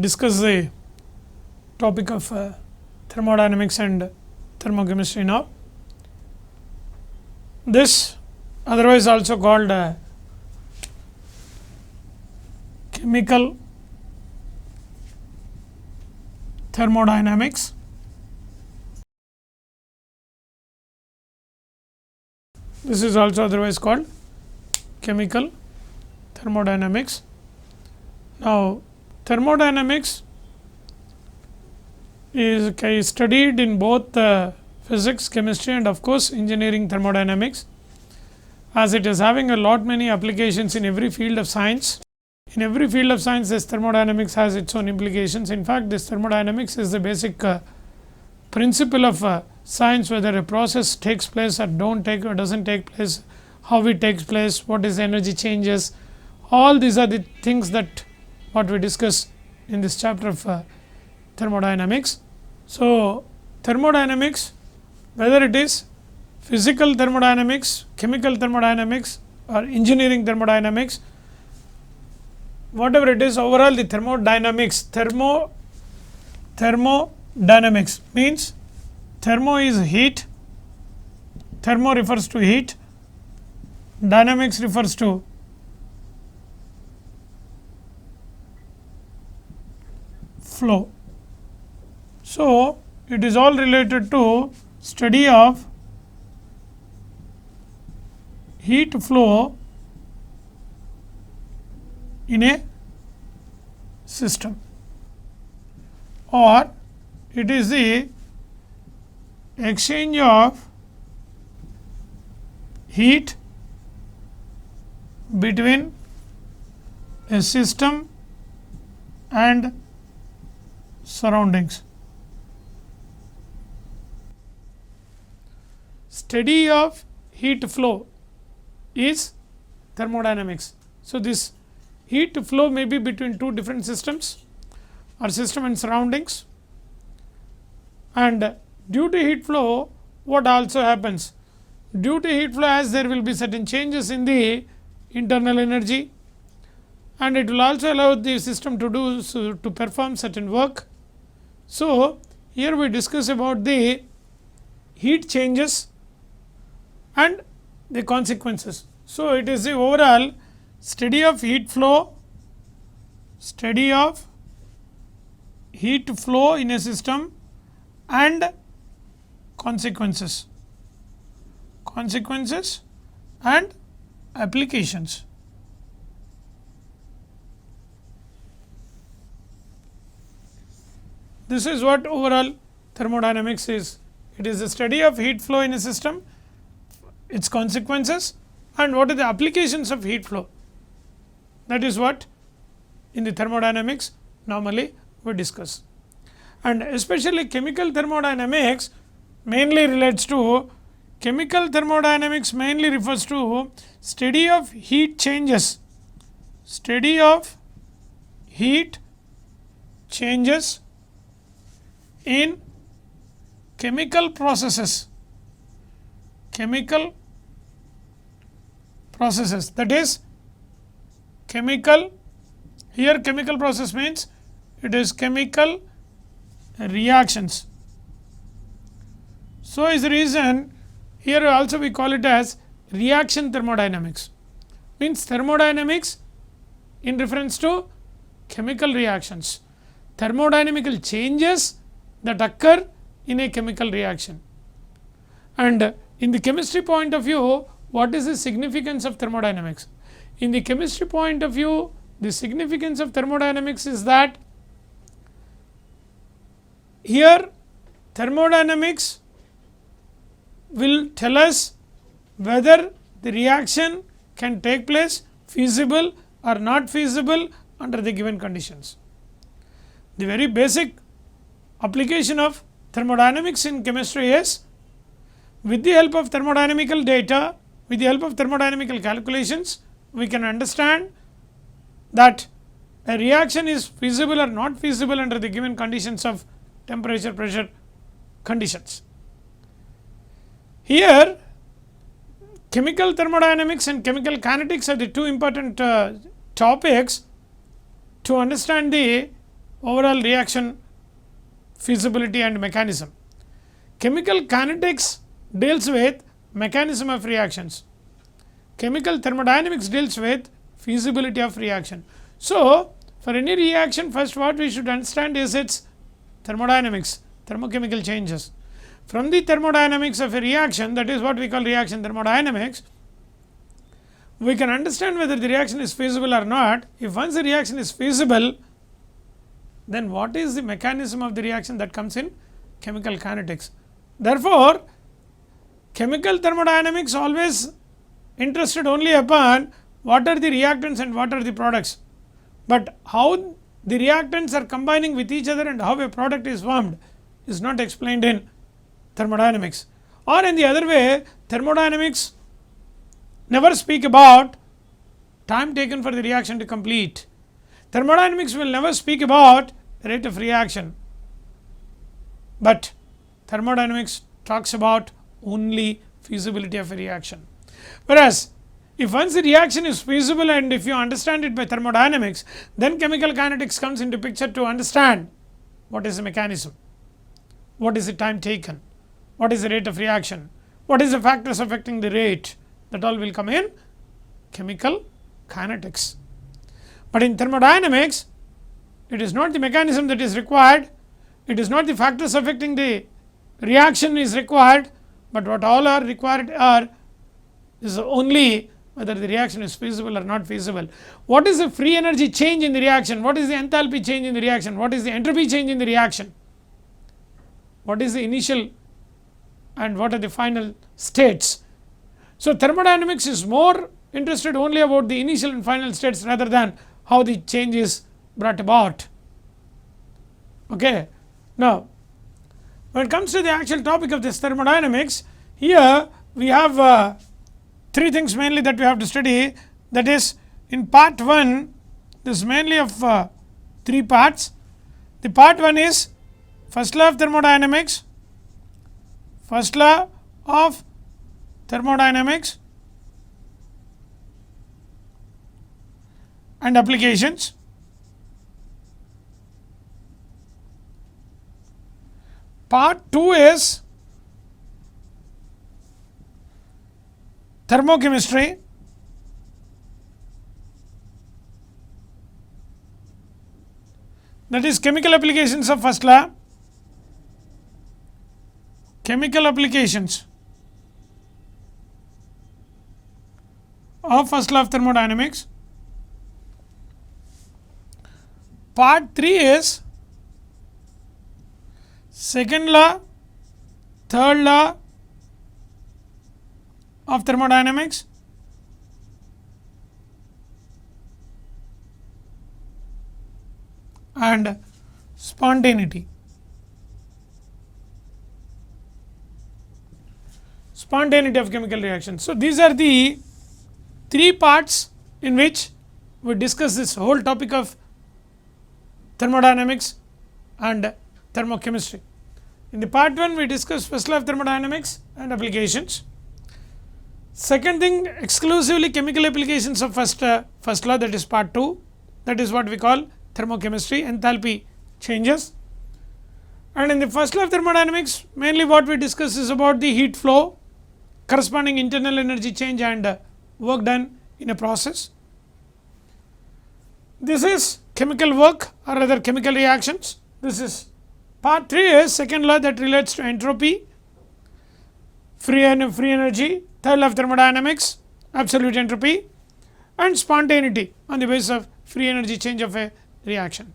discuss the topic of thermodynamics and thermochemistry now. This otherwise also called chemical thermodynamics. This is also otherwise called chemical thermodynamics. Now, thermodynamics is studied in both physics, chemistry and of course, engineering thermodynamics, as it is having a lot many applications in every field of science. In every field of science, this thermodynamics has its own implications. In fact, this thermodynamics is the basic principle of science, whether a process takes place or doesn't take place, how it takes place, what is energy changes. All these are the things that what we discuss in this chapter of thermodynamics. So, thermodynamics, whether it is physical thermodynamics, chemical thermodynamics or engineering thermodynamics, whatever it is, overall the thermodynamics, thermodynamics means thermo is heat, thermo refers to heat, dynamics refers to flow. So, it is all related to study of heat flow in a system, or it is the exchange of heat between a system and surroundings. Study of heat flow is thermodynamics. So, this heat flow may be between two different systems or system and surroundings, and due to heat flow what also happens? Due to heat flow, as there will be certain changes in the internal energy, and it will also allow the system to perform certain work. So, here we discuss about the heat changes and the consequences. So, it is the overall study of heat flow, in a system and consequences and applications. This is what overall thermodynamics is. It is the study of heat flow in a system, its consequences and what are the applications of heat flow. That is what in the thermodynamics normally we discuss. And especially chemical thermodynamics mainly refers to study of heat changes, in chemical processes, that is chemical, here chemical process means it is chemical reactions. So, is the reason here also we call it as reaction thermodynamics, means thermodynamics in reference to chemical reactions, thermodynamical changes that occur in a chemical reaction. And in the chemistry point of view, what is the significance of thermodynamics? In the chemistry point of view, the significance of thermodynamics is that here thermodynamics will tell us whether the reaction can take place feasible or not feasible under the given conditions. The very basic application of thermodynamics in chemistry is, with the help of thermodynamical data, with the help of thermodynamical calculations, we can understand that a reaction is feasible or not feasible under the given conditions of temperature, pressure conditions. Here chemical thermodynamics and chemical kinetics are the two important topics to understand the overall reaction feasibility and mechanism. Chemical kinetics deals with mechanism of reactions. Chemical thermodynamics deals with feasibility of reaction. So, for any reaction, first what we should understand is its thermodynamics, thermochemical changes. From the thermodynamics of a reaction, that is what we call reaction thermodynamics, we can understand whether the reaction is feasible or not. If once the reaction is feasible, then what is the mechanism of the reaction that comes in chemical kinetics. Therefore, chemical thermodynamics always interested only upon what are the reactants and what are the products, but how the reactants are combining with each other and how a product is formed is not explained in thermodynamics. Or in the other way, thermodynamics never speak about time taken for the reaction to complete. Thermodynamics will never speak about the rate of reaction, but thermodynamics talks about only feasibility of a reaction. Whereas, if once the reaction is feasible and if you understand it by thermodynamics, then chemical kinetics comes into picture to understand what is the mechanism, what is the time taken, what is the rate of reaction, what is the factors affecting the rate, that all will come in chemical kinetics. But in thermodynamics, it is not the mechanism that is required, it is not the factors affecting the reaction is required, but what all are required is only whether the reaction is feasible or not feasible. What is the free energy change in the reaction, what is the enthalpy change in the reaction, what is the entropy change in the reaction, what is the initial and what are the final states. So, thermodynamics is more interested only about the initial and final states rather than how the change is brought about. Okay. Now, when it comes to the actual topic of this thermodynamics, here we have three things mainly that we have to study. That is, in part 1, this is mainly of 3 parts. The part 1 is first law of thermodynamics, first law of thermodynamics and applications. Part 2 is thermochemistry, that is chemical applications of first law, chemical applications of first law of thermodynamics. Part 3 is second law, third law of thermodynamics, and spontaneity. Spontaneity of chemical reactions. So, these are the 3 parts in which we discuss this whole topic of thermodynamics and thermochemistry. In the part 1, we discussed first law of thermodynamics and applications. Second thing, exclusively chemical applications of first law, that is part 2, that is what we call thermochemistry, enthalpy changes. And in the first law of thermodynamics, mainly what we discuss is about the heat flow, corresponding internal energy change and work done in a process. This is chemical work or rather chemical reactions. This is part 3 is second law that relates to entropy, free energy, third law of thermodynamics, absolute entropy, and spontaneity on the basis of free energy change of a reaction.